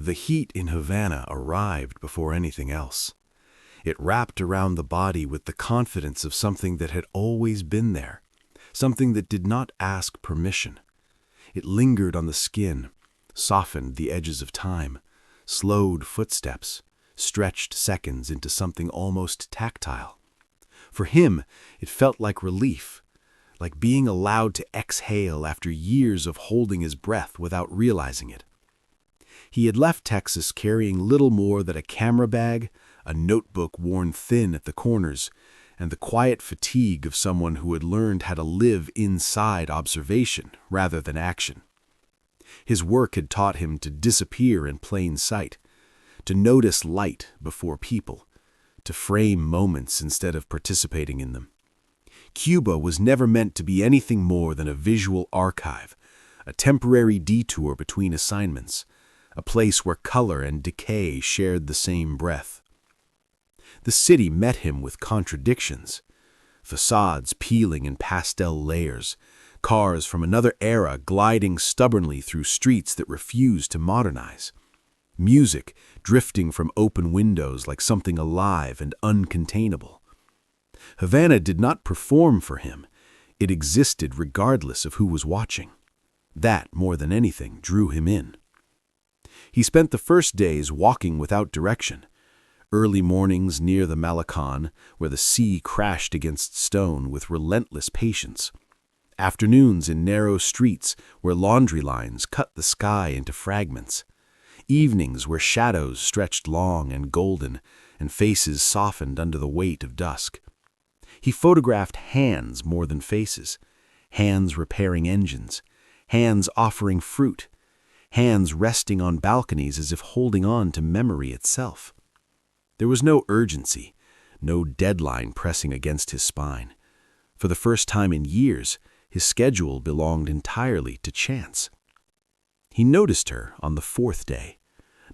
The heat in Havana arrived before anything else. It wrapped around the body with the confidence of something that had always been there, something that did not ask permission. It lingered on the skin, softened the edges of time, slowed footsteps, stretched seconds into something almost tactile. For him, it felt like relief, like being allowed to exhale after years of holding his breath without realizing it. He had left Texas carrying little more than a camera bag, a notebook worn thin at the corners, and the quiet fatigue of someone who had learned how to live inside observation rather than action. His work had taught him to disappear in plain sight, to notice light before people, to frame moments instead of participating in them. Cuba was never meant to be anything more than a visual archive, a temporary detour between assignments, a place where color and decay shared the same breath. The city met him with contradictions, facades peeling in pastel layers, cars from another era gliding stubbornly through streets that refused to modernize, music drifting from open windows like something alive and uncontainable. Havana did not perform for him. It existed regardless of who was watching. That, more than anything, drew him in. He spent the first days walking without direction, early mornings near the Malecon, where the sea crashed against stone with relentless patience, afternoons in narrow streets where laundry lines cut the sky into fragments, evenings where shadows stretched long and golden and faces softened under the weight of dusk. He photographed hands more than faces, hands repairing engines, hands offering fruit, hands resting on balconies as if holding on to memory itself. There was no urgency, no deadline pressing against his spine. For the first time in years, his schedule belonged entirely to chance. He noticed her on the fourth day,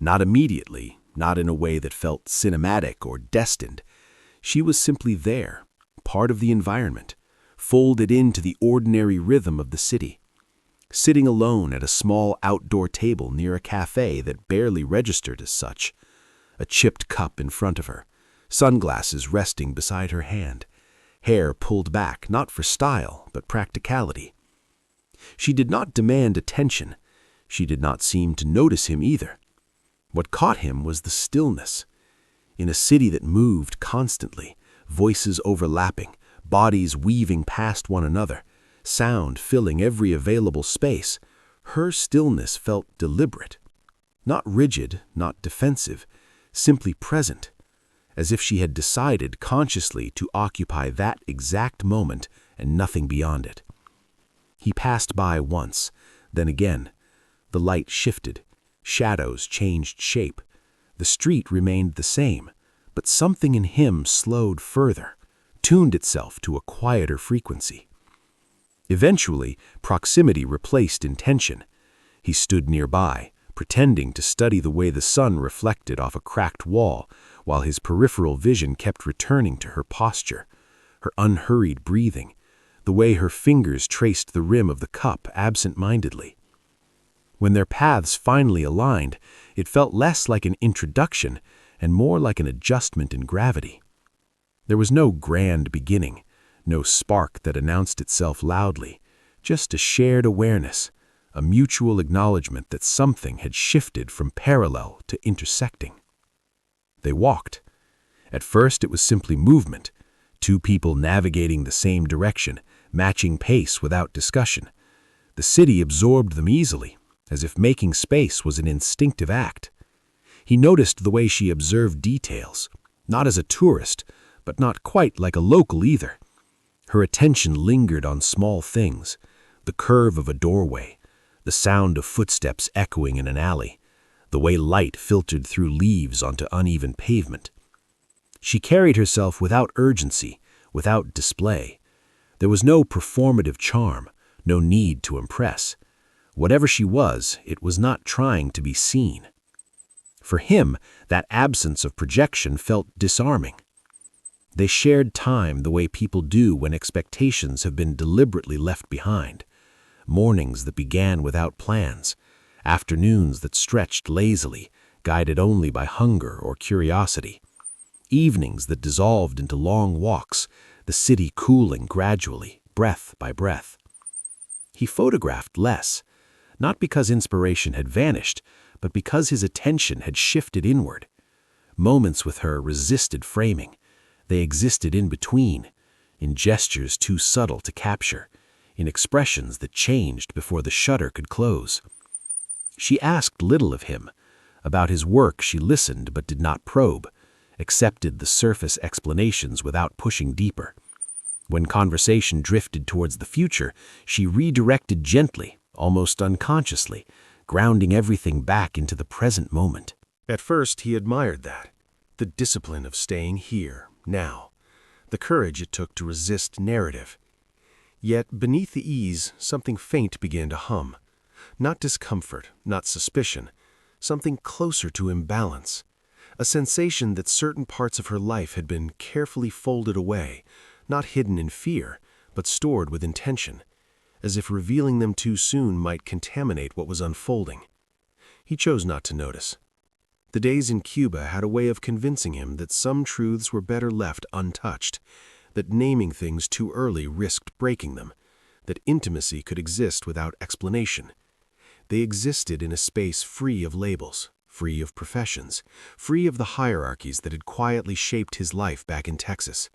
not immediately, not in a way that felt cinematic or destined. She was simply there, part of the environment, folded into the ordinary rhythm of the city, sitting alone at a small outdoor table near a cafe that barely registered as such, a chipped cup in front of her, sunglasses resting beside her hand, hair pulled back not for style but practicality. She did not demand attention. She did not seem to notice him either. What caught him was the stillness. In a city that moved constantly, voices overlapping, bodies weaving past one another, sound filling every available space, her stillness felt deliberate. Not rigid, not defensive, simply present, as if she had decided consciously to occupy that exact moment and nothing beyond it. He passed by once, then again. The light shifted, shadows changed shape. The street remained the same, but something in him slowed further, tuned itself to a quieter frequency. Eventually, proximity replaced intention. He stood nearby, pretending to study the way the sun reflected off a cracked wall, while his peripheral vision kept returning to her posture, her unhurried breathing, the way her fingers traced the rim of the cup absent-mindedly. When their paths finally aligned, it felt less like an introduction and more like an adjustment in gravity. There was no grand beginning, no spark that announced itself loudly, just a shared awareness, a mutual acknowledgement that something had shifted from parallel to intersecting. They walked. At first it was simply movement, two people navigating the same direction, matching pace without discussion. The city absorbed them easily, as if making space was an instinctive act. He noticed the way she observed details, not as a tourist, but not quite like a local either. Her attention lingered on small things, the curve of a doorway, the sound of footsteps echoing in an alley, the way light filtered through leaves onto uneven pavement. She carried herself without urgency, without display. There was no performative charm, no need to impress. Whatever she was, it was not trying to be seen. For him, that absence of projection felt disarming. They shared time the way people do when expectations have been deliberately left behind. Mornings that began without plans, afternoons that stretched lazily, guided only by hunger or curiosity. Evenings that dissolved into long walks, the city cooling gradually, breath by breath. He photographed less, not because inspiration had vanished, but because his attention had shifted inward. Moments with her resisted framing. They existed in between, in gestures too subtle to capture, in expressions that changed before the shutter could close. She asked little of him. About his work she listened but did not probe, accepted the surface explanations without pushing deeper. When conversation drifted towards the future, she redirected gently, almost unconsciously, grounding everything back into the present moment. At first he admired that, the discipline of staying here, now, the courage it took to resist narrative. Yet beneath the ease, something faint began to hum. Not discomfort, not suspicion, something closer to imbalance. A sensation that certain parts of her life had been carefully folded away, not hidden in fear, but stored with intention, as if revealing them too soon might contaminate what was unfolding. He chose not to notice. The days in Cuba had a way of convincing him that some truths were better left untouched, that naming things too early risked breaking them, that intimacy could exist without explanation. They existed in a space free of labels, free of professions, free of the hierarchies that had quietly shaped his life back in Texas.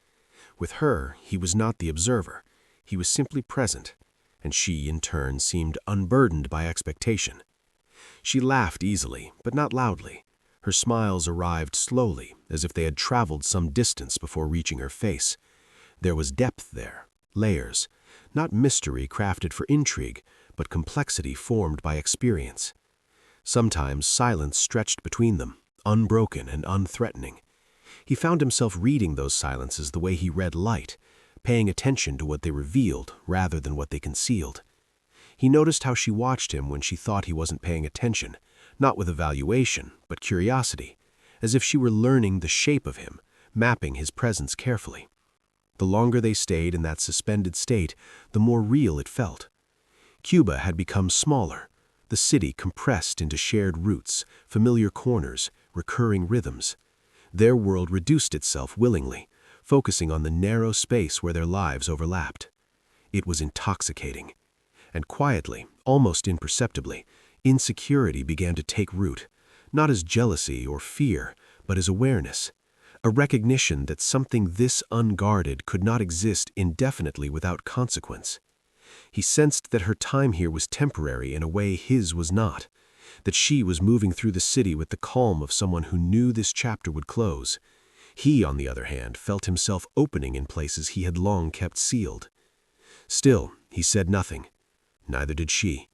With her, he was not the observer. He was simply present, and she, in turn, seemed unburdened by expectation. She laughed easily, but not loudly. Her smiles arrived slowly, as if they had traveled some distance before reaching her face. There was depth there, layers, not mystery crafted for intrigue, but complexity formed by experience. Sometimes silence stretched between them, unbroken and unthreatening. He found himself reading those silences the way he read light, paying attention to what they revealed rather than what they concealed. He noticed how she watched him when she thought he wasn't paying attention, not with evaluation, but curiosity, as if she were learning the shape of him, mapping his presence carefully. The longer they stayed in that suspended state, the more real it felt. Cuba had become smaller, the city compressed into shared routes, familiar corners, recurring rhythms. Their world reduced itself willingly, focusing on the narrow space where their lives overlapped. It was intoxicating. And quietly, almost imperceptibly, insecurity began to take root, not as jealousy or fear, but as awareness, a recognition that something this unguarded could not exist indefinitely without consequence. He sensed that her time here was temporary in a way his was not, that she was moving through the city with the calm of someone who knew this chapter would close. He, on the other hand, felt himself opening in places he had long kept sealed. Still, he said nothing. Neither did she.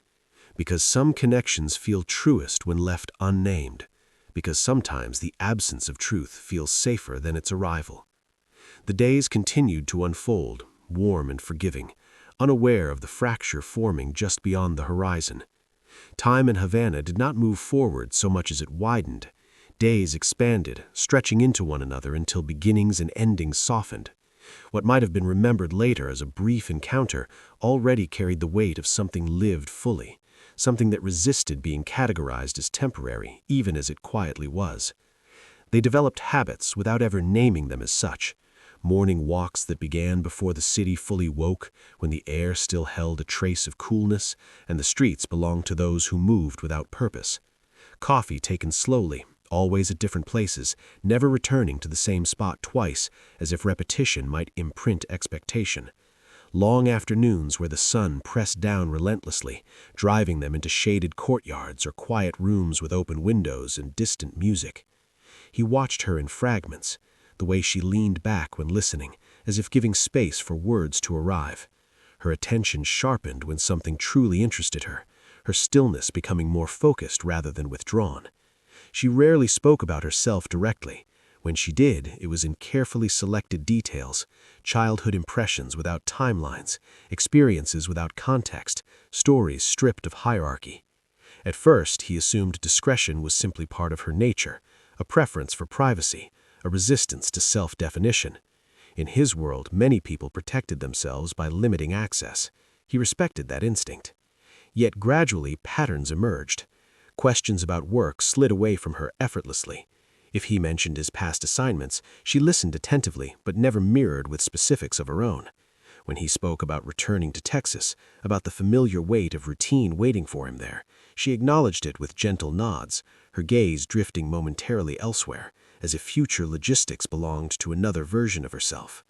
Because some connections feel truest when left unnamed, because sometimes the absence of truth feels safer than its arrival. The days continued to unfold, warm and forgiving, unaware of the fracture forming just beyond the horizon. Time in Havana did not move forward so much as it widened. Days expanded, stretching into one another until beginnings and endings softened. What might have been remembered later as a brief encounter already carried the weight of something lived fully, something that resisted being categorized as temporary, even as it quietly was. They developed habits without ever naming them as such. Morning walks that began before the city fully woke, when the air still held a trace of coolness, and the streets belonged to those who moved without purpose. Coffee taken slowly, always at different places, never returning to the same spot twice, as if repetition might imprint expectation. Long afternoons where the sun pressed down relentlessly, driving them into shaded courtyards or quiet rooms with open windows and distant music. He watched her in fragments, the way she leaned back when listening, as if giving space for words to arrive. Her attention sharpened when something truly interested her, her stillness becoming more focused rather than withdrawn. She rarely spoke about herself directly. When she did, it was in carefully selected details, childhood impressions without timelines, experiences without context, stories stripped of hierarchy. At first, he assumed discretion was simply part of her nature, a preference for privacy, a resistance to self-definition. In his world, many people protected themselves by limiting access. He respected that instinct. Yet gradually, patterns emerged. Questions about work slid away from her effortlessly. If he mentioned his past assignments, she listened attentively but never mirrored with specifics of her own. When he spoke about returning to Texas, about the familiar weight of routine waiting for him there, she acknowledged it with gentle nods, her gaze drifting momentarily elsewhere, as if future logistics belonged to another version of herself.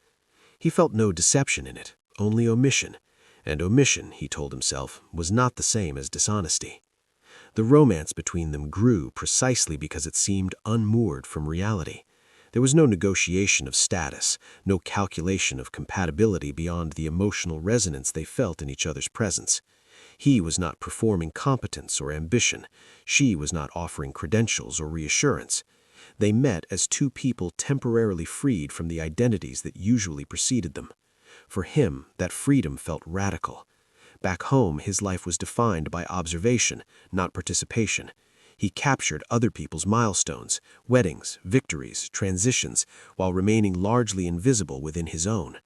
He felt no deception in it, only omission, and omission, he told himself, was not the same as dishonesty. The romance between them grew precisely because it seemed unmoored from reality. There was no negotiation of status, no calculation of compatibility beyond the emotional resonance they felt in each other's presence. He was not performing competence or ambition. She was not offering credentials or reassurance. They met as two people temporarily freed from the identities that usually preceded them. For him, that freedom felt radical. Back home, his life was defined by observation, not participation. He captured other people's milestones, weddings, victories, transitions, while remaining largely invisible within his own.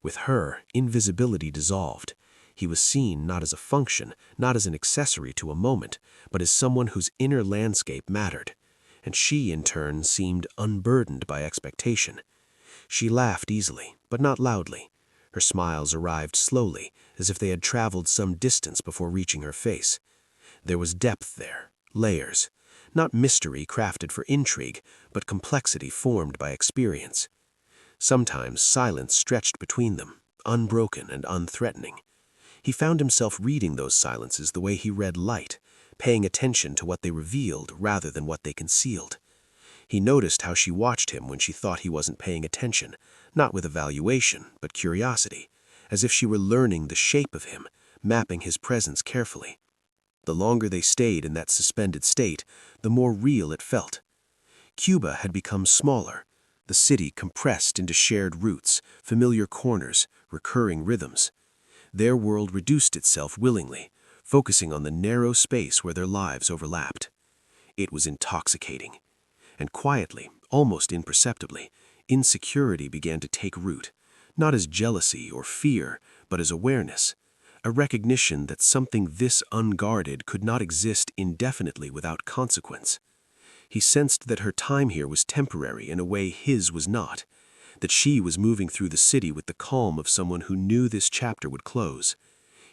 With her, invisibility dissolved. He was seen not as a function, not as an accessory to a moment, but as someone whose inner landscape mattered. And she, in turn, seemed unburdened by expectation. She laughed easily, but not loudly. Her smiles arrived slowly, as if they had traveled some distance before reaching her face. There was depth there. Layers. Not mystery crafted for intrigue, but complexity formed by experience. Sometimes silence stretched between them, unbroken and unthreatening. He found himself reading those silences the way he read light, paying attention to what they revealed rather than what they concealed. He noticed how she watched him when she thought he wasn't paying attention, not with evaluation, but curiosity, as if she were learning the shape of him, mapping his presence carefully. The longer they stayed in that suspended state, the more real it felt. Cuba had become smaller, the city compressed into shared routes, familiar corners, recurring rhythms. Their world reduced itself willingly, focusing on the narrow space where their lives overlapped. It was intoxicating. And quietly, almost imperceptibly, insecurity began to take root, not as jealousy or fear, but as awareness. A recognition that something this unguarded could not exist indefinitely without consequence. He sensed that her time here was temporary in a way his was not, that she was moving through the city with the calm of someone who knew this chapter would close.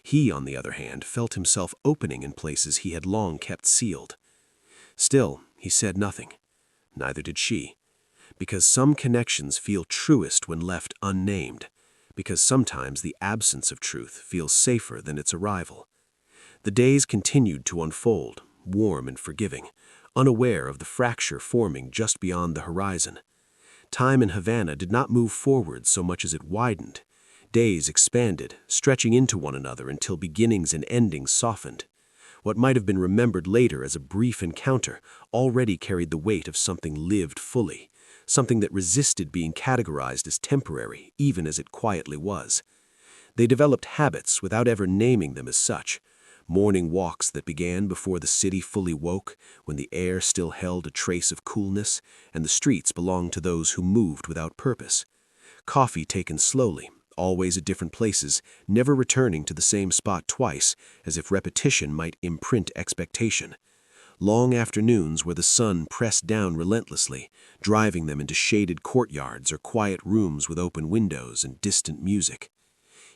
He, on the other hand, felt himself opening in places he had long kept sealed. Still, he said nothing. Neither did she. Because some connections feel truest when left unnamed. Because sometimes the absence of truth feels safer than its arrival. The days continued to unfold, warm and forgiving, unaware of the fracture forming just beyond the horizon. Time in Havana did not move forward so much as it widened. Days expanded, stretching into one another until beginnings and endings softened. What might have been remembered later as a brief encounter already carried the weight of something lived fully. Something that resisted being categorized as temporary, even as it quietly was. They developed habits without ever naming them as such. Morning walks that began before the city fully woke, when the air still held a trace of coolness, and the streets belonged to those who moved without purpose. Coffee taken slowly, always at different places, never returning to the same spot twice, as if repetition might imprint expectation. Long afternoons where the sun pressed down relentlessly, driving them into shaded courtyards or quiet rooms with open windows and distant music.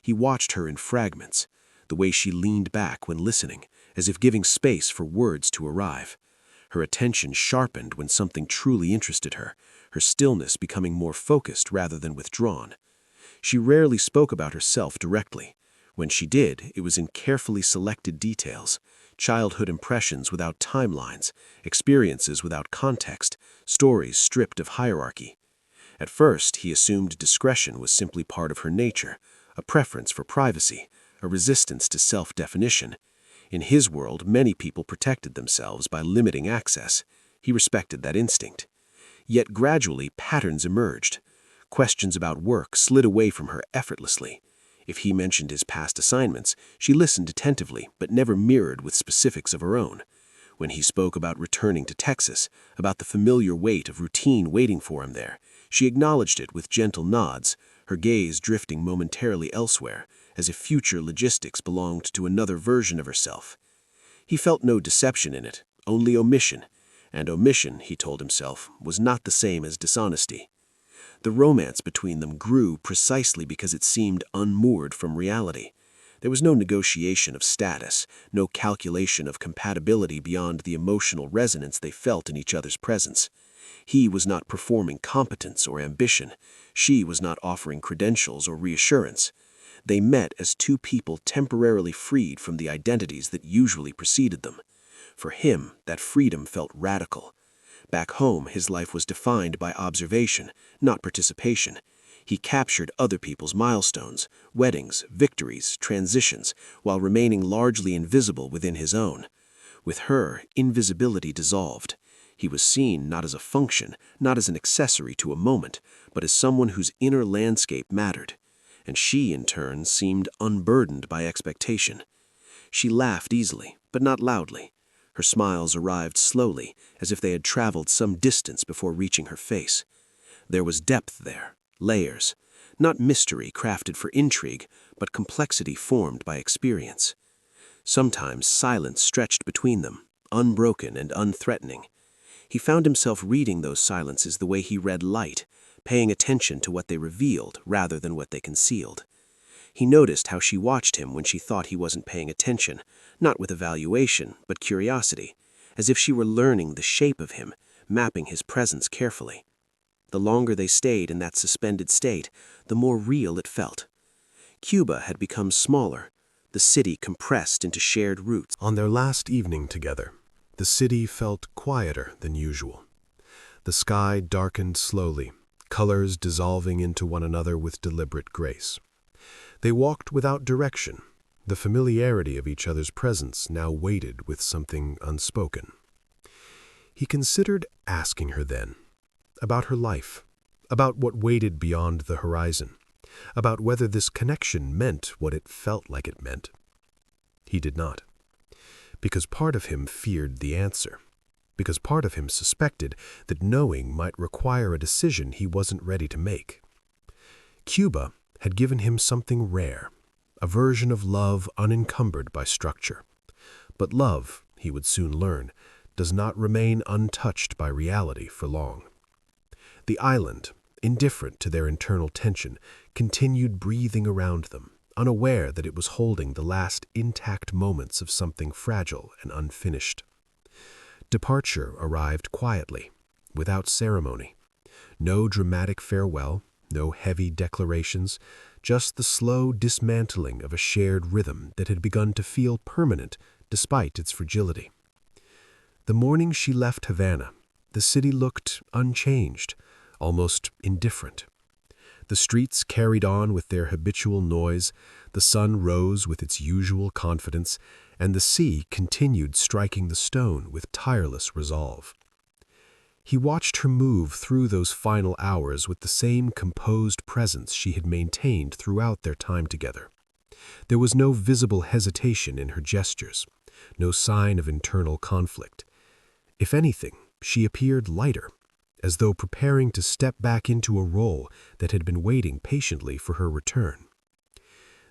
He watched her in fragments, the way she leaned back when listening, as if giving space for words to arrive. Her attention sharpened when something truly interested her, her stillness becoming more focused rather than withdrawn. She rarely spoke about herself directly. When she did, it was in carefully selected details. Childhood impressions without timelines, experiences without context, stories stripped of hierarchy. At first, he assumed discretion was simply part of her nature, a preference for privacy, a resistance to self-definition. In his world, many people protected themselves by limiting access. He respected that instinct. Yet gradually, patterns emerged. Questions about work slid away from her effortlessly. If he mentioned his past assignments, she listened attentively, but never mirrored with specifics of her own. When he spoke about returning to Texas, about the familiar weight of routine waiting for him there, she acknowledged it with gentle nods, her gaze drifting momentarily elsewhere, as if future logistics belonged to another version of herself. He felt no deception in it, only omission, and omission, he told himself, was not the same as dishonesty. The romance between them grew precisely because it seemed unmoored from reality. There was no negotiation of status, no calculation of compatibility beyond the emotional resonance they felt in each other's presence. He was not performing competence or ambition. She was not offering credentials or reassurance. They met as two people temporarily freed from the identities that usually preceded them. For him, that freedom felt radical. Back home, his life was defined by observation, not participation. He captured other people's milestones, weddings, victories, transitions, while remaining largely invisible within his own. With her, invisibility dissolved. He was seen not as a function, not as an accessory to a moment, but as someone whose inner landscape mattered. And she, in turn, seemed unburdened by expectation. She laughed easily, but not loudly. Her smiles arrived slowly, as if they had traveled some distance before reaching her face. There was depth there, layers, not mystery crafted for intrigue, but complexity formed by experience. Sometimes silence stretched between them, unbroken and unthreatening. He found himself reading those silences the way he read light, paying attention to what they revealed rather than what they concealed. He noticed how she watched him when she thought he wasn't paying attention, not with evaluation, but curiosity, as if she were learning the shape of him, mapping his presence carefully. The longer they stayed in that suspended state, the more real it felt. Cuba had become smaller, the city compressed into shared routes. On their last evening together, the city felt quieter than usual. The sky darkened slowly, colors dissolving into one another with deliberate grace. They walked without direction, the familiarity of each other's presence now weighted with something unspoken. He considered asking her then, about her life, about what waited beyond the horizon, about whether this connection meant what it felt like it meant. He did not, because part of him feared the answer, because part of him suspected that knowing might require a decision he wasn't ready to make. Cuba had given him something rare, a version of love unencumbered by structure. But love, he would soon learn, does not remain untouched by reality for long. The island, indifferent to their internal tension, continued breathing around them, unaware that it was holding the last intact moments of something fragile and unfinished. Departure arrived quietly, without ceremony. No dramatic farewell, no heavy declarations, just the slow dismantling of a shared rhythm that had begun to feel permanent despite its fragility. The morning she left Havana, the city looked unchanged, almost indifferent. The streets carried on with their habitual noise, the sun rose with its usual confidence, and the sea continued striking the stone with tireless resolve. He watched her move through those final hours with the same composed presence she had maintained throughout their time together. There was no visible hesitation in her gestures, no sign of internal conflict. If anything, she appeared lighter, as though preparing to step back into a role that had been waiting patiently for her return.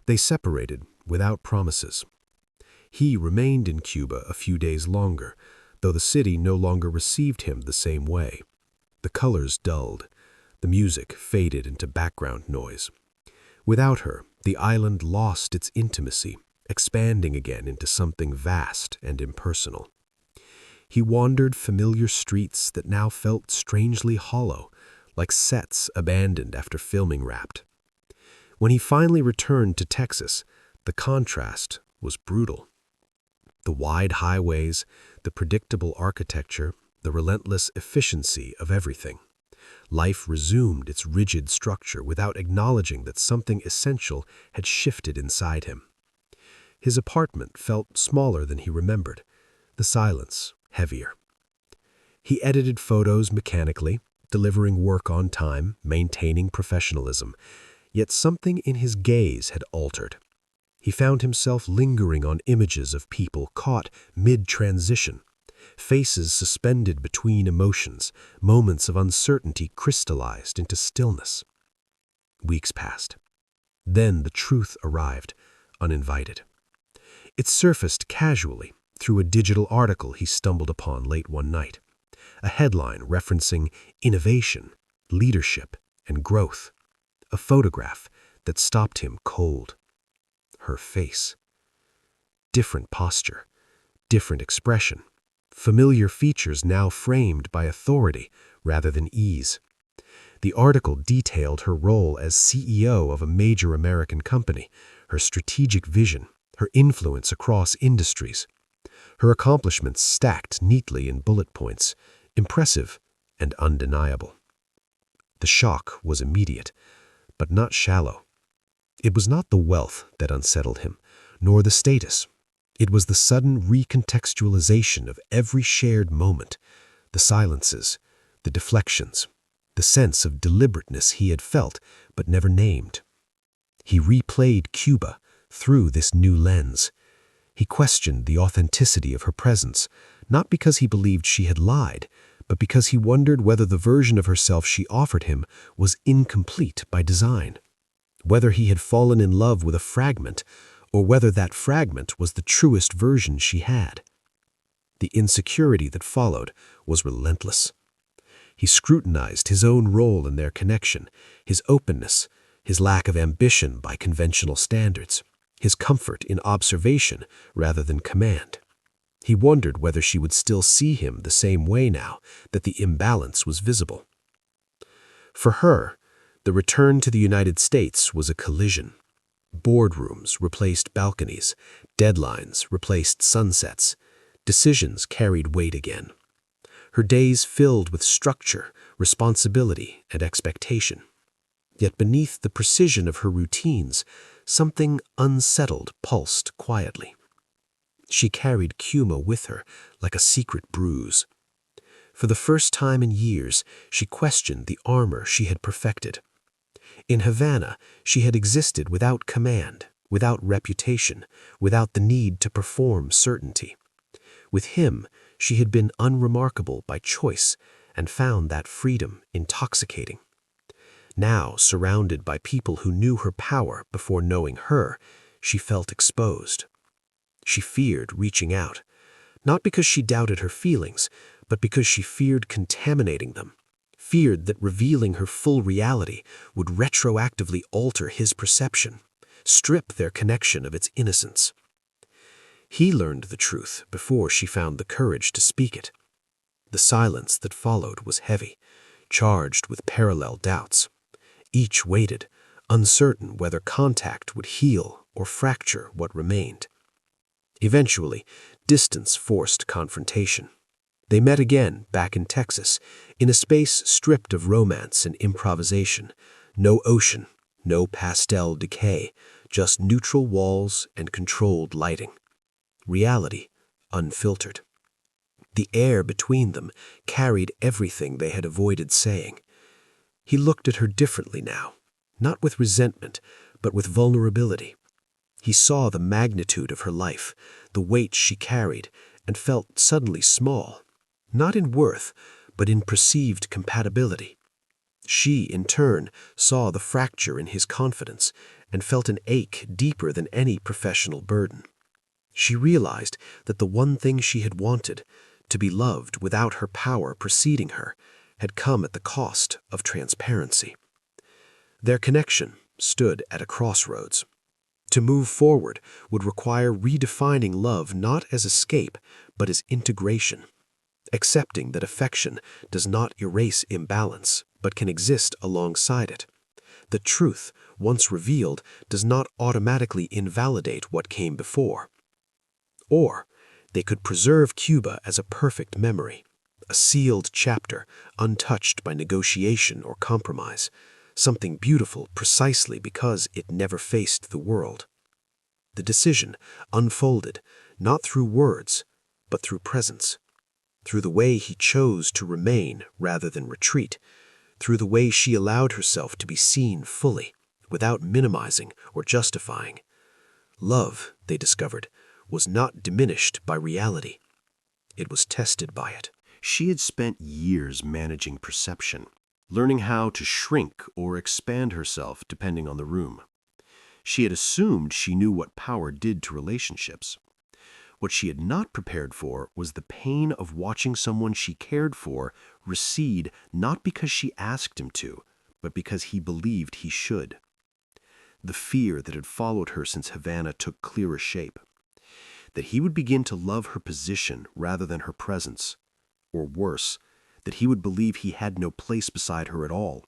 They separated without promises. He remained in Cuba a few days longer, though the city no longer received him the same way. The colors dulled, the music faded into background noise. Without her, the island lost its intimacy, expanding again into something vast and impersonal. He wandered familiar streets that now felt strangely hollow, like sets abandoned after filming wrapped. When he finally returned to Texas, the contrast was brutal. The wide highways, the predictable architecture, the relentless efficiency of everything. Life resumed its rigid structure without acknowledging that something essential had shifted inside him. His apartment felt smaller than he remembered, the silence heavier. He edited photos mechanically, delivering work on time, maintaining professionalism, yet something in his gaze had altered. He found himself lingering on images of people caught mid-transition, faces suspended between emotions, moments of uncertainty crystallized into stillness. Weeks passed. Then the truth arrived, uninvited. It surfaced casually, through a digital article he stumbled upon late one night. A headline referencing innovation, leadership, and growth. A photograph that stopped him cold. Her face. Different posture, different expression. Familiar features now framed by authority rather than ease. The article detailed her role as CEO of a major American company, her strategic vision, her influence across industries. Her accomplishments stacked neatly in bullet points, impressive and undeniable. The shock was immediate, but not shallow. It was not the wealth that unsettled him, nor the status. It was the sudden recontextualization of every shared moment, the silences, the deflections, the sense of deliberateness he had felt but never named. He replayed Cuba through this new lens. He questioned the authenticity of her presence, not because he believed she had lied, but because he wondered whether the version of herself she offered him was incomplete by design, whether he had fallen in love with a fragment, or whether that fragment was the truest version she had. The insecurity that followed was relentless. He scrutinized his own role in their connection, his openness, his lack of ambition by conventional standards, his comfort in observation rather than command. He wondered whether she would still see him the same way now that the imbalance was visible. For her, the return to the United States was a collision. Boardrooms replaced balconies, deadlines replaced sunsets, decisions carried weight again. Her days filled with structure, responsibility, and expectation. Yet beneath the precision of her routines, something unsettled pulsed quietly. She carried Cuba with her like a secret bruise. For the first time in years, she questioned the armor she had perfected. In Havana, she had existed without command, without reputation, without the need to perform certainty. With him, she had been unremarkable by choice and found that freedom intoxicating. Now, surrounded by people who knew her power before knowing her, she felt exposed. She feared reaching out, not because she doubted her feelings, but because she feared contaminating them, feared that revealing her full reality would retroactively alter his perception, strip their connection of its innocence. He learned the truth before she found the courage to speak it. The silence that followed was heavy, charged with parallel doubts. Each waited, uncertain whether contact would heal or fracture what remained. Eventually, distance forced confrontation. They met again back in Texas, in a space stripped of romance and improvisation. No ocean, no pastel decay, just neutral walls and controlled lighting. Reality, unfiltered. The air between them carried everything they had avoided saying. He looked at her differently now, not with resentment, but with vulnerability. He saw the magnitude of her life, the weight she carried, and felt suddenly small, not in worth, but in perceived compatibility. She, in turn, saw the fracture in his confidence and felt an ache deeper than any professional burden. She realized that the one thing she had wanted, to be loved without her power preceding her, had come at the cost of transparency. Their connection stood at a crossroads. To move forward would require redefining love not as escape, but as integration, accepting that affection does not erase imbalance, but can exist alongside it. The truth, once revealed, does not automatically invalidate what came before. Or they could preserve Cuba as a perfect memory, a sealed chapter, untouched by negotiation or compromise, something beautiful precisely because it never faced the world. The decision unfolded, not through words, but through presence, through the way he chose to remain rather than retreat, through the way she allowed herself to be seen fully, without minimizing or justifying. Love, they discovered, was not diminished by reality. It was tested by it. She had spent years managing perception, learning how to shrink or expand herself depending on the room. She had assumed she knew what power did to relationships. What she had not prepared for was the pain of watching someone she cared for recede not because she asked him to, but because he believed he should. The fear that had followed her since Havana took clearer shape. That he would begin to love her position rather than her presence. Or worse, that he would believe he had no place beside her at all.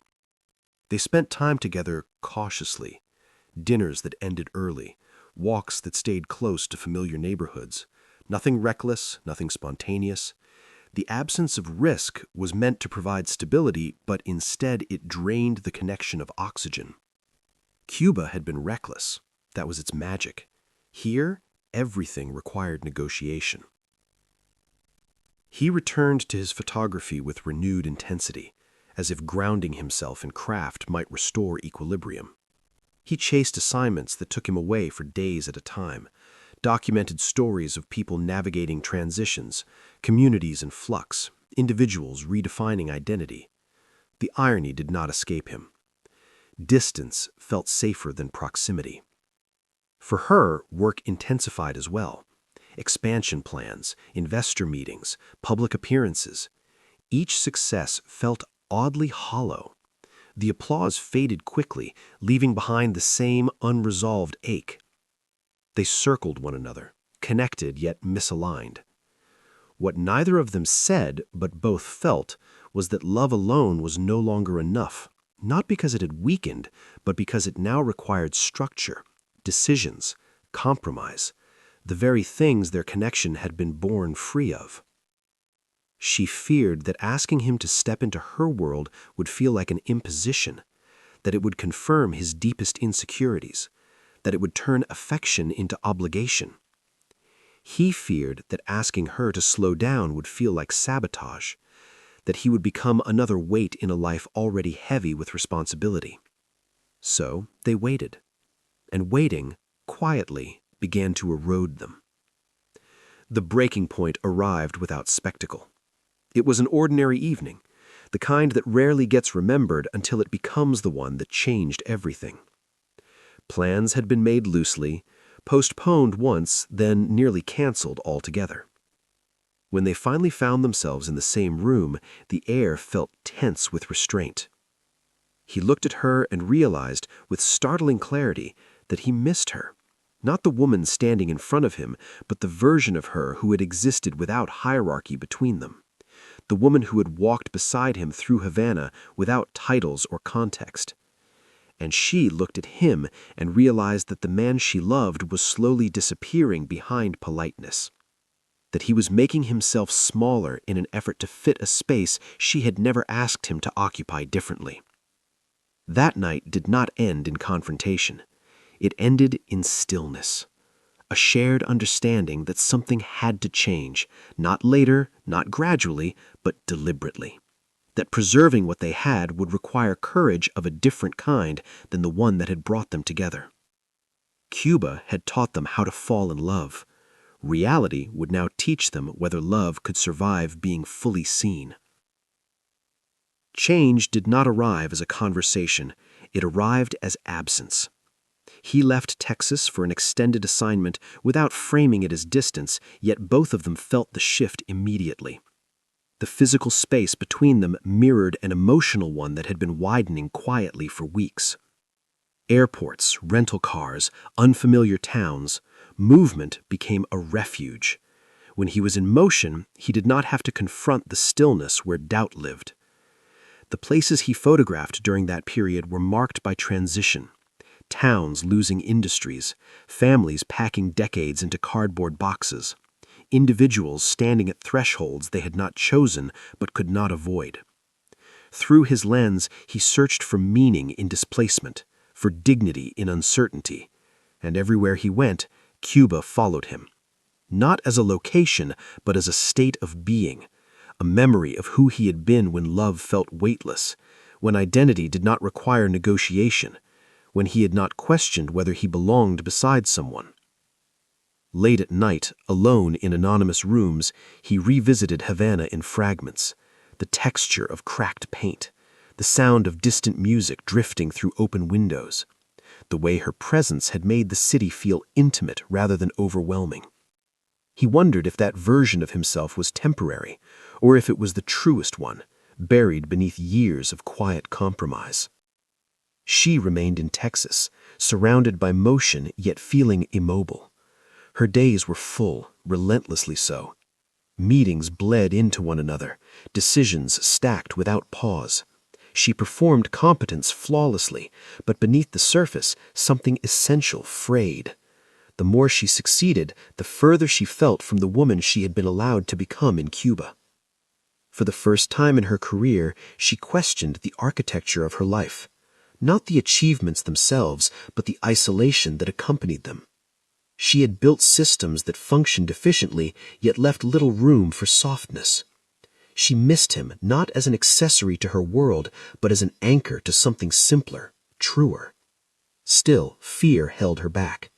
They spent time together cautiously. Dinners that ended early, walks that stayed close to familiar neighborhoods. Nothing reckless, nothing spontaneous. The absence of risk was meant to provide stability, but instead it drained the connection of oxygen. Cuba had been reckless. That was its magic. Here, everything required negotiation. He returned to his photography with renewed intensity, as if grounding himself in craft might restore equilibrium. He chased assignments that took him away for days at a time, documented stories of people navigating transitions, communities in flux, individuals redefining identity. The irony did not escape him. Distance felt safer than proximity. For her, work intensified as well. Expansion plans, investor meetings, public appearances. Each success felt oddly hollow. The applause faded quickly, leaving behind the same unresolved ache. They circled one another, connected yet misaligned. What neither of them said, but both felt, was that love alone was no longer enough, not because it had weakened, but because it now required structure, decisions, compromise, the very things their connection had been born free of. She feared that asking him to step into her world would feel like an imposition, that it would confirm his deepest insecurities, that it would turn affection into obligation. He feared that asking her to slow down would feel like sabotage, that he would become another weight in a life already heavy with responsibility. So they waited, and waiting, quietly, began to erode them. The breaking point arrived without spectacle. It was an ordinary evening, the kind that rarely gets remembered until it becomes the one that changed everything. Plans had been made loosely, postponed once, then nearly canceled altogether. When they finally found themselves in the same room, the air felt tense with restraint. He looked at her and realized, with startling clarity, that he missed her. Not the woman standing in front of him, but the version of her who had existed without hierarchy between them. The woman who had walked beside him through Havana without titles or context. And she looked at him and realized that the man she loved was slowly disappearing behind politeness. That he was making himself smaller in an effort to fit a space she had never asked him to occupy differently. That night did not end in confrontation. It ended in stillness. A shared understanding that something had to change, not later, not gradually, but deliberately. That preserving what they had would require courage of a different kind than the one that had brought them together. Cuba had taught them how to fall in love. Reality would now teach them whether love could survive being fully seen. Change did not arrive as a conversation. It arrived as absence. He left Texas for an extended assignment without framing it as distance, yet both of them felt the shift immediately. The physical space between them mirrored an emotional one that had been widening quietly for weeks. Airports, rental cars, unfamiliar towns, movement became a refuge. When he was in motion, he did not have to confront the stillness where doubt lived. The places he photographed during that period were marked by transition. Towns losing industries, families packing decades into cardboard boxes, individuals standing at thresholds they had not chosen but could not avoid. Through his lens, he searched for meaning in displacement, for dignity in uncertainty, and everywhere he went, Cuba followed him. Not as a location, but as a state of being, a memory of who he had been when love felt weightless, when identity did not require negotiation, when he had not questioned whether he belonged beside someone. Late at night, alone in anonymous rooms, he revisited Havana in fragments, the texture of cracked paint, the sound of distant music drifting through open windows, the way her presence had made the city feel intimate rather than overwhelming. He wondered if that version of himself was temporary, or if it was the truest one, buried beneath years of quiet compromise. She remained in Texas, surrounded by motion yet feeling immobile. Her days were full, relentlessly so. Meetings bled into one another, decisions stacked without pause. She performed competence flawlessly, but beneath the surface, something essential frayed. The more she succeeded, the further she felt from the woman she had been allowed to become in Cuba. For the first time in her career, she questioned the architecture of her life. Not the achievements themselves, but the isolation that accompanied them. She had built systems that functioned efficiently, yet left little room for softness. She missed him not as an accessory to her world, but as an anchor to something simpler, truer. Still, fear held her back.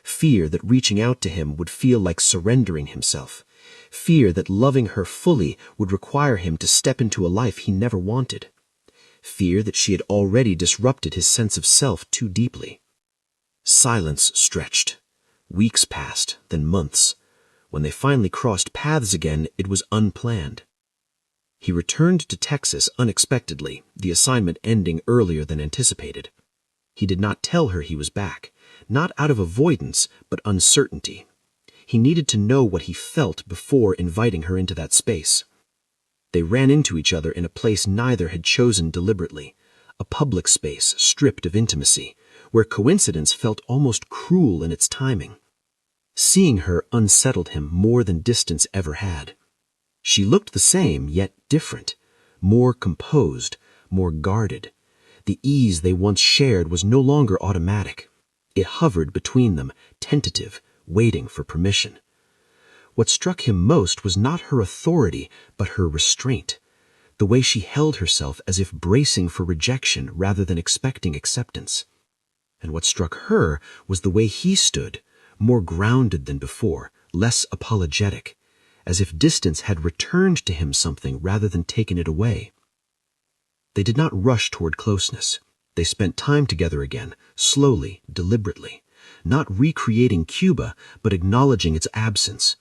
Fear that reaching out to him would feel like surrendering himself. Fear that loving her fully would require him to step into a life he never wanted. Fear that she had already disrupted his sense of self too deeply. Silence stretched. Weeks passed, then months. When they finally crossed paths again, it was unplanned. He returned to Texas unexpectedly, the assignment ending earlier than anticipated. He did not tell her he was back, not out of avoidance, but uncertainty. He needed to know what he felt before inviting her into that space. They ran into each other in a place neither had chosen deliberately, a public space stripped of intimacy, where coincidence felt almost cruel in its timing. Seeing her unsettled him more than distance ever had. She looked the same, yet different, more composed, more guarded. The ease they once shared was no longer automatic. It hovered between them, tentative, waiting for permission. What struck him most was not her authority, but her restraint, the way she held herself as if bracing for rejection rather than expecting acceptance. And what struck her was the way he stood, more grounded than before, less apologetic, as if distance had returned to him something rather than taken it away. They did not rush toward closeness. They spent time together again, slowly, deliberately, not recreating Cuba, but acknowledging its absence.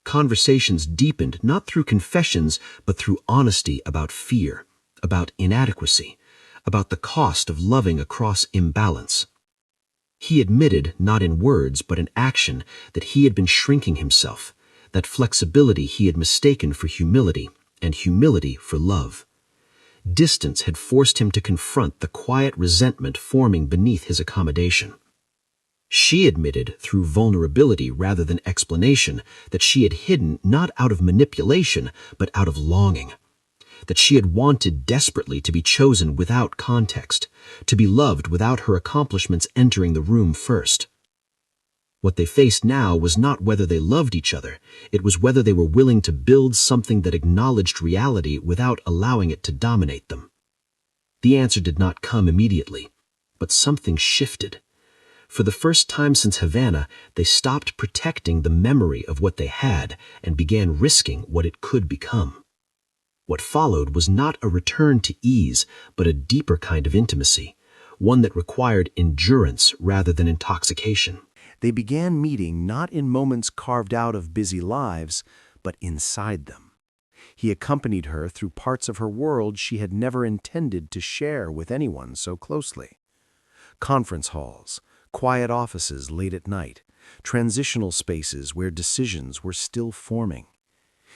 Conversations deepened not through confessions, but through honesty about fear, about inadequacy, about the cost of loving across imbalance. He admitted, not in words but in action, that he had been shrinking himself, that flexibility he had mistaken for humility, and humility for love. Distance had forced him to confront the quiet resentment forming beneath his accommodation. She admitted, through vulnerability rather than explanation, that she had hidden not out of manipulation, but out of longing. That she had wanted desperately to be chosen without context, to be loved without her accomplishments entering the room first. What they faced now was not whether they loved each other, it was whether they were willing to build something that acknowledged reality without allowing it to dominate them. The answer did not come immediately, but something shifted. For the first time since Havana, they stopped protecting the memory of what they had and began risking what it could become. What followed was not a return to ease, but a deeper kind of intimacy, one that required endurance rather than intoxication. They began meeting not in moments carved out of busy lives, but inside them. He accompanied her through parts of her world she had never intended to share with anyone so closely. Conference halls, quiet offices late at night, transitional spaces where decisions were still forming.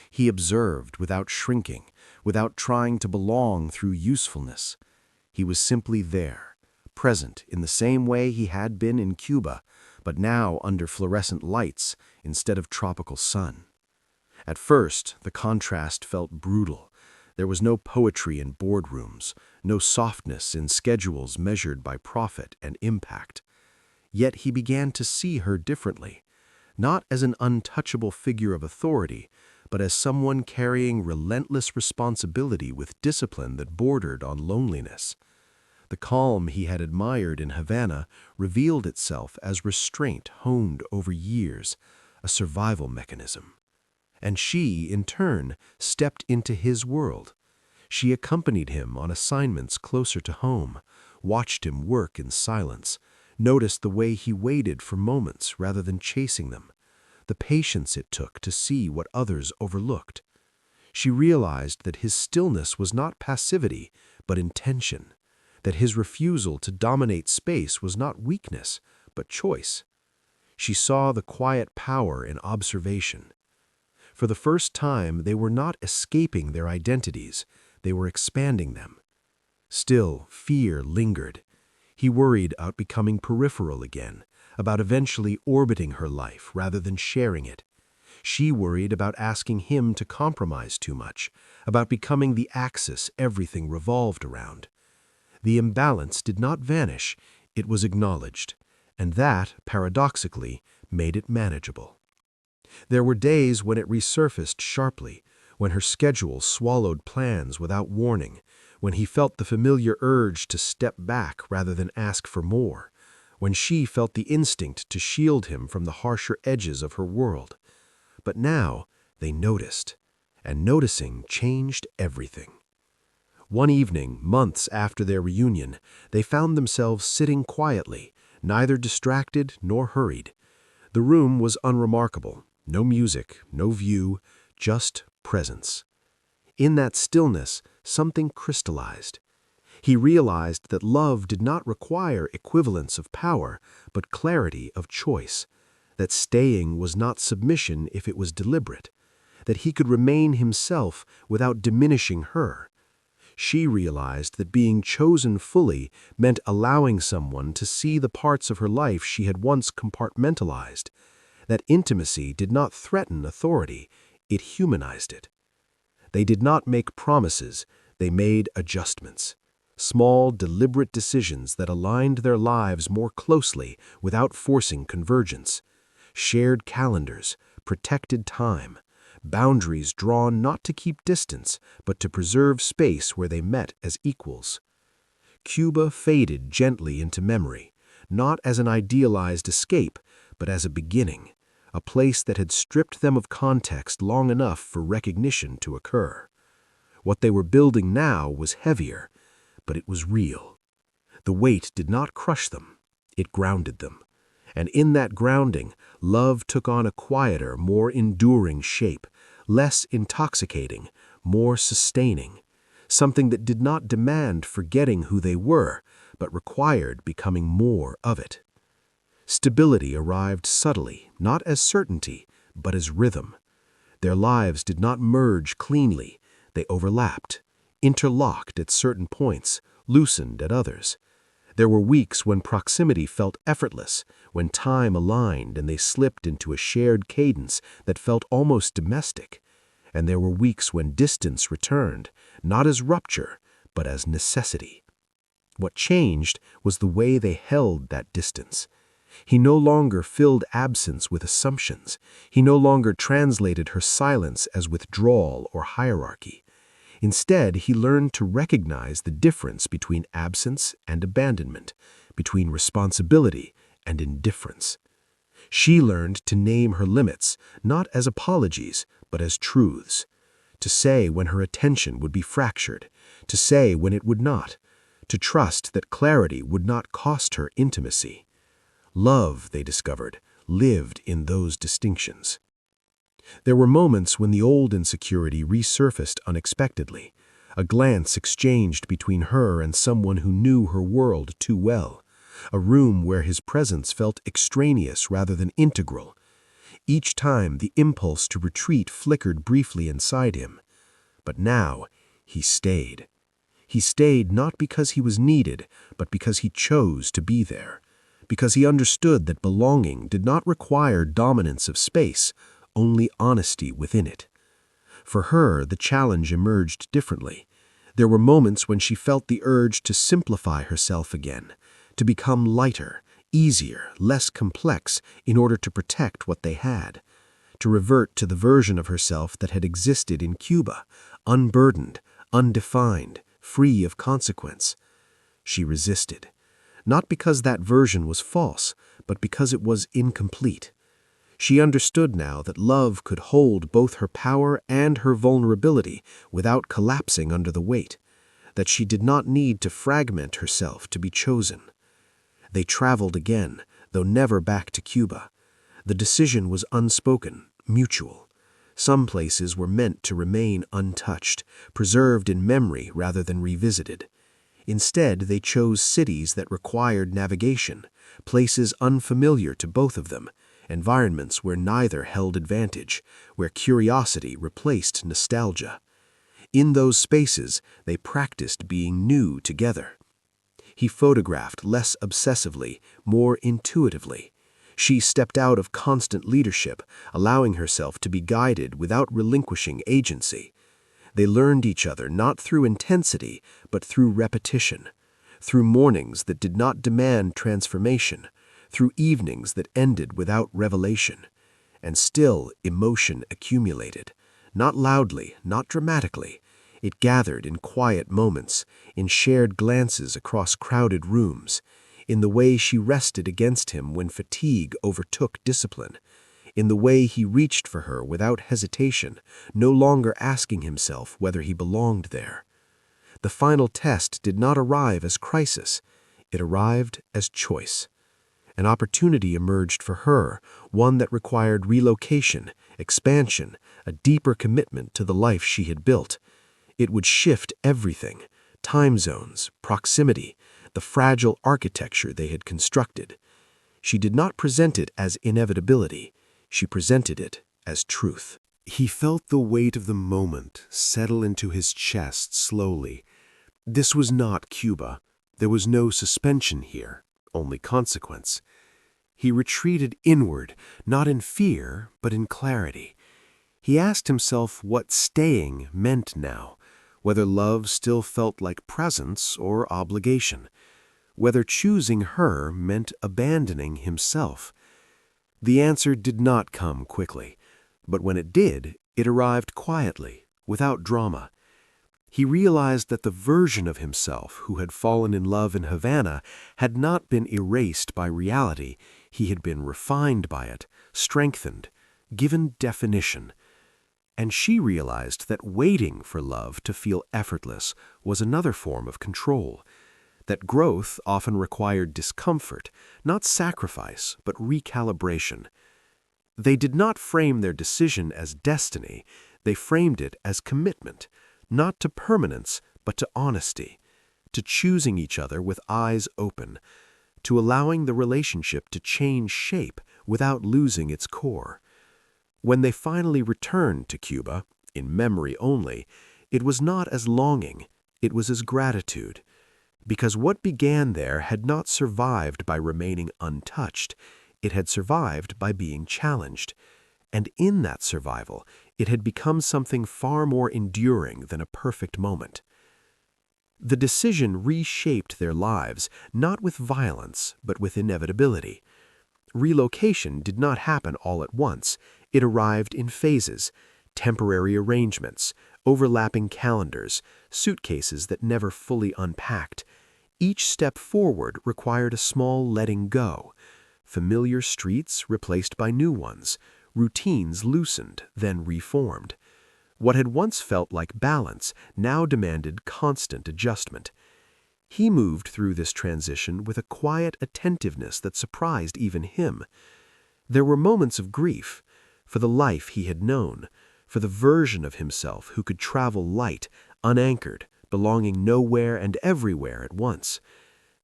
He observed without shrinking, without trying to belong through usefulness. He was simply there, present in the same way he had been in Cuba, but now under fluorescent lights instead of tropical sun. At first, the contrast felt brutal. There was no poetry in boardrooms, no softness in schedules measured by profit and impact. Yet he began to see her differently, not as an untouchable figure of authority, but as someone carrying relentless responsibility with discipline that bordered on loneliness. The calm he had admired in Havana revealed itself as restraint honed over years, a survival mechanism. And she, in turn, stepped into his world. She accompanied him on assignments closer to home, watched him work in silence, noticed the way he waited for moments rather than chasing them, the patience it took to see what others overlooked. She realized that his stillness was not passivity, but intention, that his refusal to dominate space was not weakness, but choice. She saw the quiet power in observation. For the first time, they were not escaping their identities, they were expanding them. Still, fear lingered. He worried about becoming peripheral again, about eventually orbiting her life rather than sharing it. She worried about asking him to compromise too much, about becoming the axis everything revolved around. The imbalance did not vanish, it was acknowledged, and that, paradoxically, made it manageable. There were days when it resurfaced sharply, when her schedule swallowed plans without warning, when he felt the familiar urge to step back rather than ask for more, when she felt the instinct to shield him from the harsher edges of her world. But now they noticed, and noticing changed everything. One evening, months after their reunion, they found themselves sitting quietly, neither distracted nor hurried. The room was unremarkable, no music, no view, just presence. In that stillness, something crystallized. He realized that love did not require equivalence of power, but clarity of choice, that staying was not submission if it was deliberate, that he could remain himself without diminishing her. She realized that being chosen fully meant allowing someone to see the parts of her life she had once compartmentalized, that intimacy did not threaten authority, it humanized it. They did not make promises, they made adjustments. Small, deliberate decisions that aligned their lives more closely without forcing convergence. Shared calendars, protected time, boundaries drawn not to keep distance, but to preserve space where they met as equals. Cuba faded gently into memory, not as an idealized escape, but as a beginning, a place that had stripped them of context long enough for recognition to occur. What they were building now was heavier, but it was real. The weight did not crush them, it grounded them. And in that grounding, love took on a quieter, more enduring shape, less intoxicating, more sustaining, something that did not demand forgetting who they were, but required becoming more of it. Stability arrived subtly, not as certainty, but as rhythm. Their lives did not merge cleanly, they overlapped, interlocked at certain points, loosened at others. There were weeks when proximity felt effortless, when time aligned and they slipped into a shared cadence that felt almost domestic. And there were weeks when distance returned, not as rupture, but as necessity. What changed was the way they held that distance. He no longer filled absence with assumptions. He no longer translated her silence as withdrawal or hierarchy. Instead, he learned to recognize the difference between absence and abandonment, between responsibility and indifference. She learned to name her limits, not as apologies, but as truths. To say when her attention would be fractured, to say when it would not, to trust that clarity would not cost her intimacy. Love, they discovered, lived in those distinctions. There were moments when the old insecurity resurfaced unexpectedly, a glance exchanged between her and someone who knew her world too well, a room where his presence felt extraneous rather than integral. Each time the impulse to retreat flickered briefly inside him. But now he stayed. He stayed not because he was needed, but because he chose to be there, because he understood that belonging did not require dominance of space, only honesty within it. For her, the challenge emerged differently. There were moments when she felt the urge to simplify herself again, to become lighter, easier, less complex in order to protect what they had, to revert to the version of herself that had existed in Cuba, unburdened, undefined, free of consequence. She resisted, not because that version was false, but because it was incomplete. She understood now that love could hold both her power and her vulnerability without collapsing under the weight, that she did not need to fragment herself to be chosen. They traveled again, though never back to Cuba. The decision was unspoken, mutual. Some places were meant to remain untouched, preserved in memory rather than revisited. Instead, they chose cities that required navigation, places unfamiliar to both of them, environments where neither held advantage, where curiosity replaced nostalgia. In those spaces, they practiced being new together. He photographed less obsessively, more intuitively. She stepped out of constant leadership, allowing herself to be guided without relinquishing agency. They learned each other not through intensity, but through repetition, through mornings that did not demand transformation, through evenings that ended without revelation. And still emotion accumulated, not loudly, not dramatically. It gathered in quiet moments, in shared glances across crowded rooms, in the way she rested against him when fatigue overtook discipline, in the way he reached for her without hesitation, no longer asking himself whether he belonged there. The final test did not arrive as crisis. It arrived as choice. An opportunity emerged for her, one that required relocation, expansion, a deeper commitment to the life she had built. It would shift everything: time zones, proximity, the fragile architecture they had constructed. She did not present it as inevitability. She presented it as truth. He felt the weight of the moment settle into his chest slowly. This was not Cuba. There was no suspension here, only consequence. He retreated inward, not in fear, but in clarity. He asked himself what staying meant now, whether love still felt like presence or obligation, whether choosing her meant abandoning himself. The answer did not come quickly, but when it did, it arrived quietly, without drama. He realized that the version of himself who had fallen in love in Havana had not been erased by reality. He had been refined by it, strengthened, given definition. And she realized that waiting for love to feel effortless was another form of control, that growth often required discomfort, not sacrifice, but recalibration. They did not frame their decision as destiny. They framed it as commitment, not to permanence, but to honesty, to choosing each other with eyes open, to allowing the relationship to change shape without losing its core. When they finally returned to Cuba, in memory only, it was not as longing, it was as gratitude. Because what began there had not survived by remaining untouched, it had survived by being challenged. And in that survival, it had become something far more enduring than a perfect moment. The decision reshaped their lives, not with violence, but with inevitability. Relocation did not happen all at once. It arrived in phases: temporary arrangements, overlapping calendars, suitcases that never fully unpacked. Each step forward required a small letting go. Familiar streets replaced by new ones, routines loosened, then reformed. What had once felt like balance now demanded constant adjustment. He moved through this transition with a quiet attentiveness that surprised even him. There were moments of grief, for the life he had known, for the version of himself who could travel light, unanchored, belonging nowhere and everywhere at once.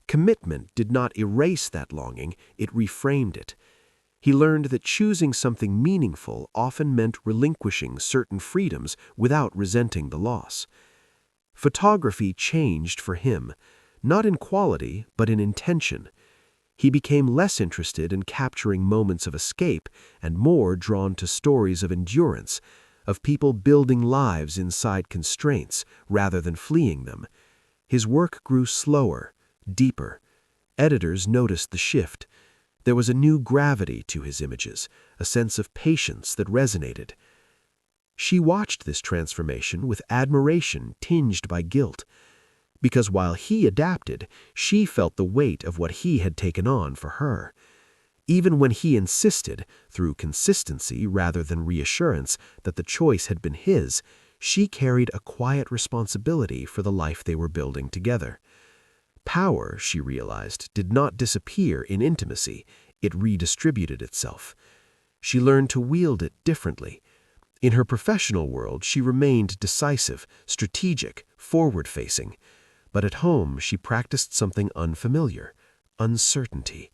Commitment did not erase that longing, it reframed it. He learned that choosing something meaningful often meant relinquishing certain freedoms without resenting the loss. Photography changed for him, not in quality, but in intention. He became less interested in capturing moments of escape and more drawn to stories of endurance, of people building lives inside constraints rather than fleeing them. His work grew slower, deeper. Editors noticed the shift. There was a new gravity to his images, a sense of patience that resonated. She watched this transformation with admiration tinged by guilt, because while he adapted, she felt the weight of what he had taken on for her. Even when he insisted, through consistency rather than reassurance, that the choice had been his, she carried a quiet responsibility for the life they were building together. Power, she realized, did not disappear in intimacy, it redistributed itself. She learned to wield it differently. In her professional world, she remained decisive, strategic, forward-facing. But at home, she practiced something unfamiliar: uncertainty.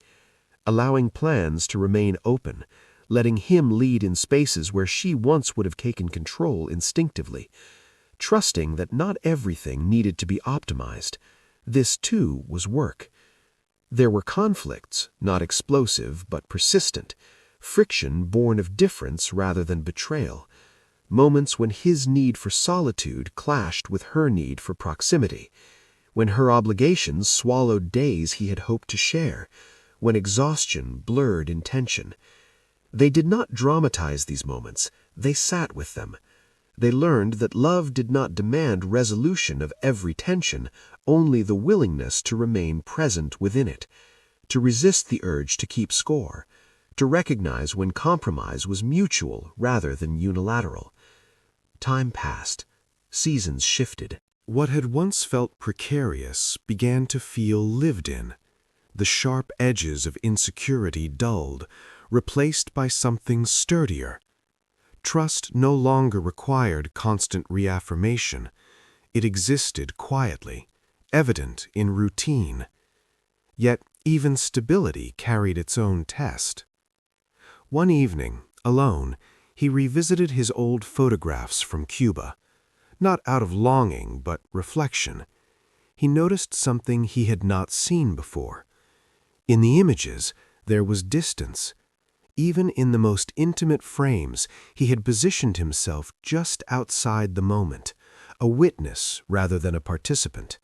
Allowing plans to remain open, letting him lead in spaces where she once would have taken control instinctively, trusting that not everything needed to be optimized. This, too, was work. There were conflicts, not explosive but persistent, friction born of difference rather than betrayal, moments when his need for solitude clashed with her need for proximity, when her obligations swallowed days he had hoped to share, when exhaustion blurred intention. They did not dramatize these moments, they sat with them. They learned that love did not demand resolution of every tension, only the willingness to remain present within it, to resist the urge to keep score, to recognize when compromise was mutual rather than unilateral. Time passed. Seasons shifted. What had once felt precarious began to feel lived in. The sharp edges of insecurity dulled, replaced by something sturdier. Trust no longer required constant reaffirmation. It existed quietly, evident in routine. Yet even stability carried its own test. One evening, alone, he revisited his old photographs from Cuba. Not out of longing, but reflection. He noticed something he had not seen before. In the images, there was distance. Even in the most intimate frames, he had positioned himself just outside the moment, a witness rather than a participant.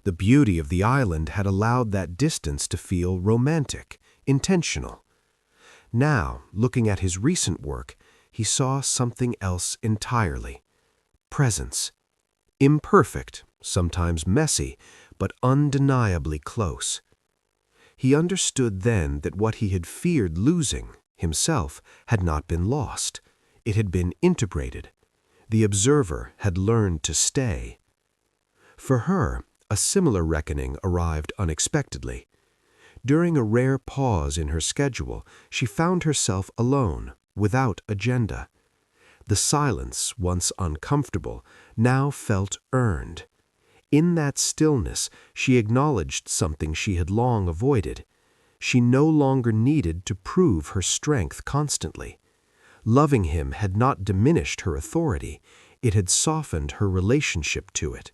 The beauty of the island had allowed that distance to feel romantic, intentional. Now, looking at his recent work, he saw something else entirely. Presence. Imperfect, sometimes messy, but undeniably close. He understood then that what he had feared losing, himself, had not been lost. It had been integrated. The observer had learned to stay. For her, a similar reckoning arrived unexpectedly. During a rare pause in her schedule, she found herself alone, without agenda. The silence, once uncomfortable, now felt earned. In that stillness, she acknowledged something she had long avoided. She no longer needed to prove her strength constantly. Loving him had not diminished her authority, it had softened her relationship to it.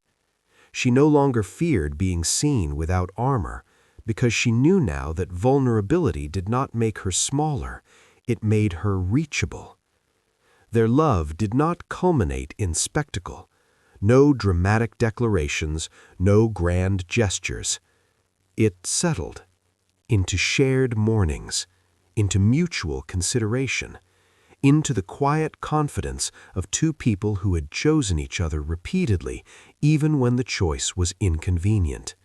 She no longer feared being seen without armor, because she knew now that vulnerability did not make her smaller, it made her reachable. Their love did not culminate in spectacle. No dramatic declarations, no grand gestures. It settled into shared mornings, into mutual consideration, into the quiet confidence of two people who had chosen each other repeatedly, even when the choice was inconvenient.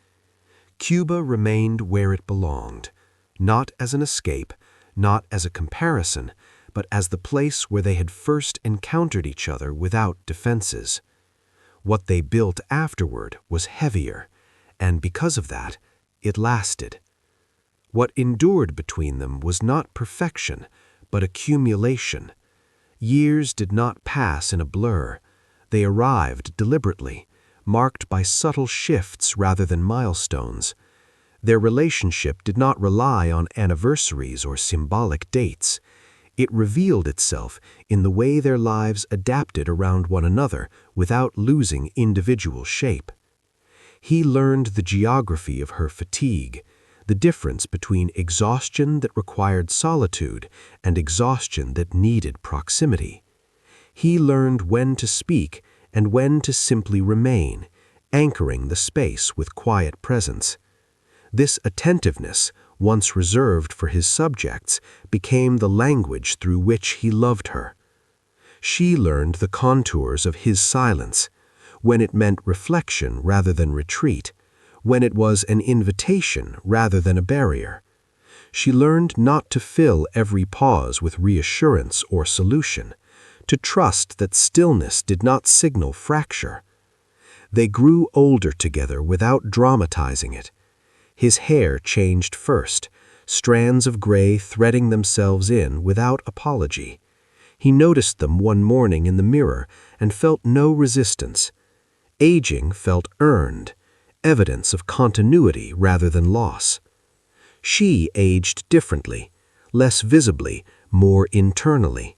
Cuba remained where it belonged, not as an escape, not as a comparison, but as the place where they had first encountered each other without defenses. What they built afterward was heavier, and because of that, it lasted. What endured between them was not perfection, but accumulation. Years did not pass in a blur. They arrived deliberately, marked by subtle shifts rather than milestones. Their relationship did not rely on anniversaries or symbolic dates. It revealed itself in the way their lives adapted around one another without losing individual shape. He learned the geography of her fatigue, the difference between exhaustion that required solitude and exhaustion that needed proximity. He learned when to speak and when to simply remain, anchoring the space with quiet presence. This attentiveness, once reserved for his subjects, became the language through which he loved her. She learned the contours of his silence, when it meant reflection rather than retreat, when it was an invitation rather than a barrier. She learned not to fill every pause with reassurance or solution, to trust that stillness did not signal fracture. They grew older together without dramatizing it. His hair changed first, strands of gray threading themselves in without apology. He noticed them one morning in the mirror and felt no resistance. Aging felt earned, evidence of continuity rather than loss. She aged differently, less visibly, more internally.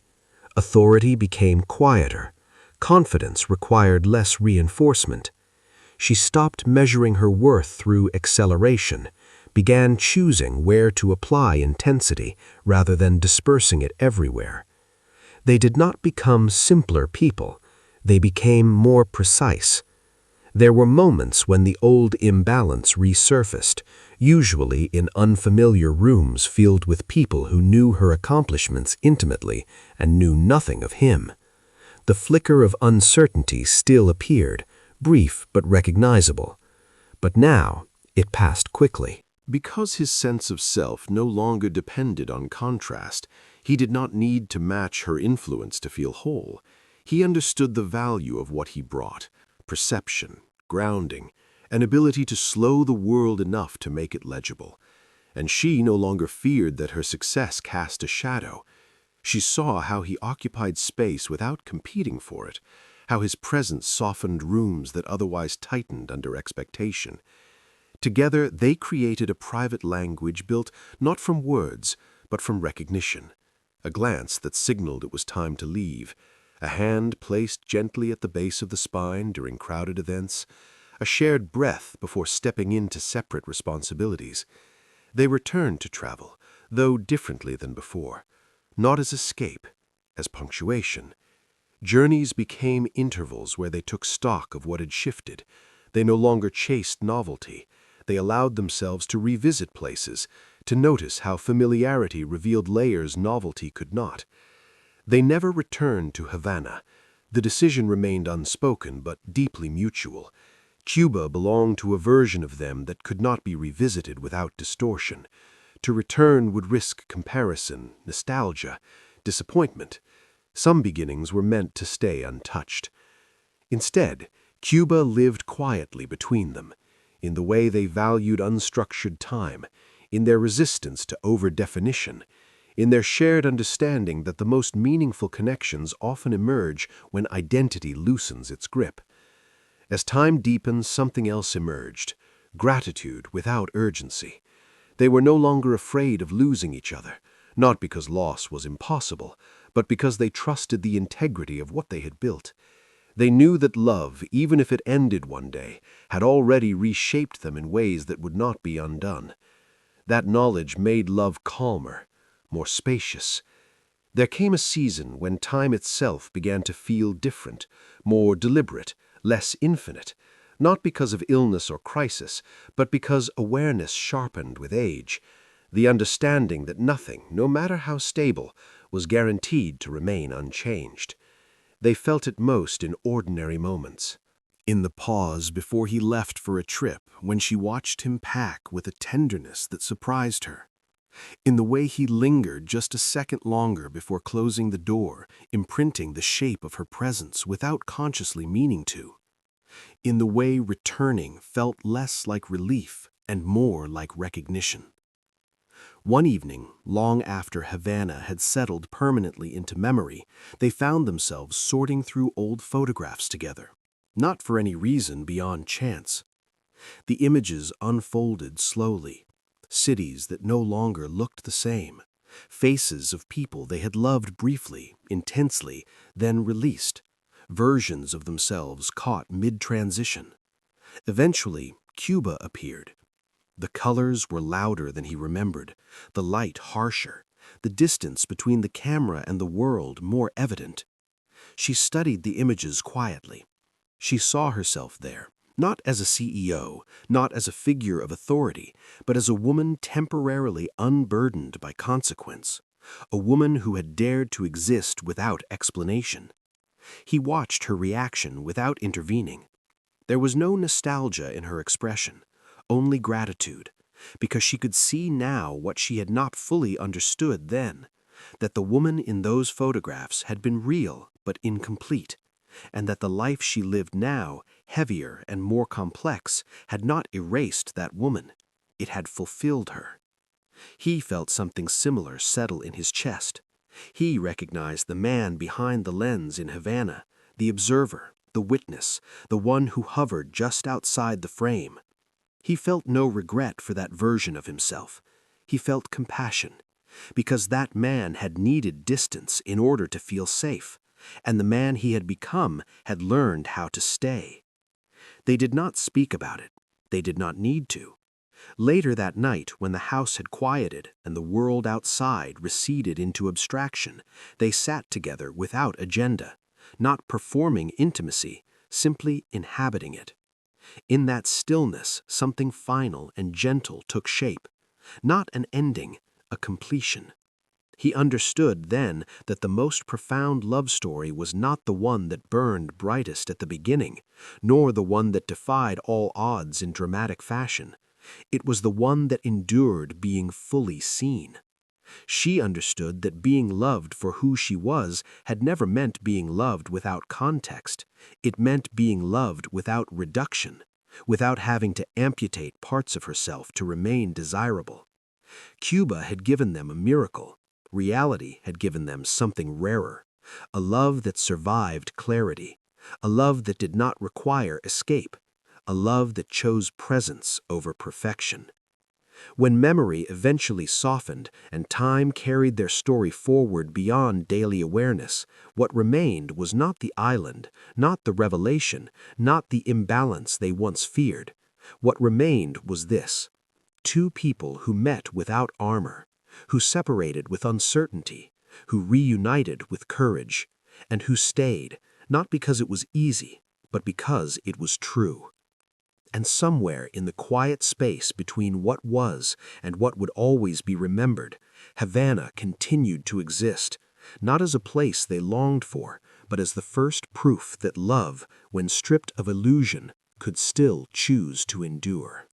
Authority became quieter. Confidence required less reinforcement. She stopped measuring her worth through acceleration, began choosing where to apply intensity rather than dispersing it everywhere. They did not become simpler people. They became more precise. There were moments when the old imbalance resurfaced, usually in unfamiliar rooms filled with people who knew her accomplishments intimately and knew nothing of him. The flicker of uncertainty still appeared, brief but recognizable. But now it passed quickly. Because his sense of self no longer depended on contrast, he did not need to match her influence to feel whole. He understood the value of what he brought: perception, grounding, an ability to slow the world enough to make it legible. And she no longer feared that her success cast a shadow. She saw how he occupied space without competing for it, how his presence softened rooms that otherwise tightened under expectation. Together, they created a private language built not from words, but from recognition. A glance that signaled it was time to leave, a hand placed gently at the base of the spine during crowded events, a shared breath before stepping into separate responsibilities. They returned to travel, though differently than before, not as escape, as punctuation. Journeys became intervals where they took stock of what had shifted. They no longer chased novelty. They allowed themselves to revisit places, to notice how familiarity revealed layers novelty could not. They never returned to Havana. The decision remained unspoken but deeply mutual. Cuba belonged to a version of them that could not be revisited without distortion. To return would risk comparison, nostalgia, disappointment. Some beginnings were meant to stay untouched. Instead, Cuba lived quietly between them, in the way they valued unstructured time, in their resistance to over-definition, in their shared understanding that the most meaningful connections often emerge when identity loosens its grip. As time deepened, something else emerged: gratitude without urgency. They were no longer afraid of losing each other, not because loss was impossible, but because they trusted the integrity of what they had built. They knew that love, even if it ended one day, had already reshaped them in ways that would not be undone. That knowledge made love calmer, more spacious. There came a season when time itself began to feel different, more deliberate, less infinite, not because of illness or crisis, but because awareness sharpened with age, the understanding that nothing, no matter how stable, was guaranteed to remain unchanged. They felt it most in ordinary moments. In the pause before he left for a trip, when she watched him pack with a tenderness that surprised her. In the way he lingered just a second longer before closing the door, imprinting the shape of her presence without consciously meaning to. In the way returning felt less like relief and more like recognition. One evening, long after Havana had settled permanently into memory, they found themselves sorting through old photographs together, not for any reason beyond chance. The images unfolded slowly, cities that no longer looked the same, faces of people they had loved briefly, intensely, then released, versions of themselves caught mid-transition. Eventually, Cuba appeared. The colors were louder than he remembered, the light harsher, the distance between the camera and the world more evident. She studied the images quietly. She saw herself there, not as a CEO, not as a figure of authority, but as a woman temporarily unburdened by consequence, a woman who had dared to exist without explanation. He watched her reaction without intervening. There was no nostalgia in her expression, only gratitude, because she could see now what she had not fully understood then, that the woman in those photographs had been real but incomplete, and that the life she lived now, heavier and more complex, had not erased that woman. It had fulfilled her. He felt something similar settle in his chest. He recognized the man behind the lens in Havana, the observer, the witness, the one who hovered just outside the frame. He felt no regret for that version of himself. He felt compassion, because that man had needed distance in order to feel safe, and the man he had become had learned how to stay. They did not speak about it. They did not need to. Later that night, when the house had quieted and the world outside receded into abstraction, they sat together without agenda, not performing intimacy, simply inhabiting it. In that stillness, something final and gentle took shape, not an ending, a completion. He understood then that the most profound love story was not the one that burned brightest at the beginning, nor the one that defied all odds in dramatic fashion. It was the one that endured being fully seen. She understood that being loved for who she was had never meant being loved without context. It meant being loved without reduction, without having to amputate parts of herself to remain desirable. Cuba had given them a miracle. Reality had given them something rarer, a love that survived clarity, a love that did not require escape, a love that chose presence over perfection. When memory eventually softened and time carried their story forward beyond daily awareness, what remained was not the island, not the revelation, not the imbalance they once feared. What remained was this: two people who met without armor, who separated with uncertainty, who reunited with courage, and who stayed, not because it was easy, but because it was true. And somewhere in the quiet space between what was and what would always be remembered, Havana continued to exist, not as a place they longed for, but as the first proof that love, when stripped of illusion, could still choose to endure.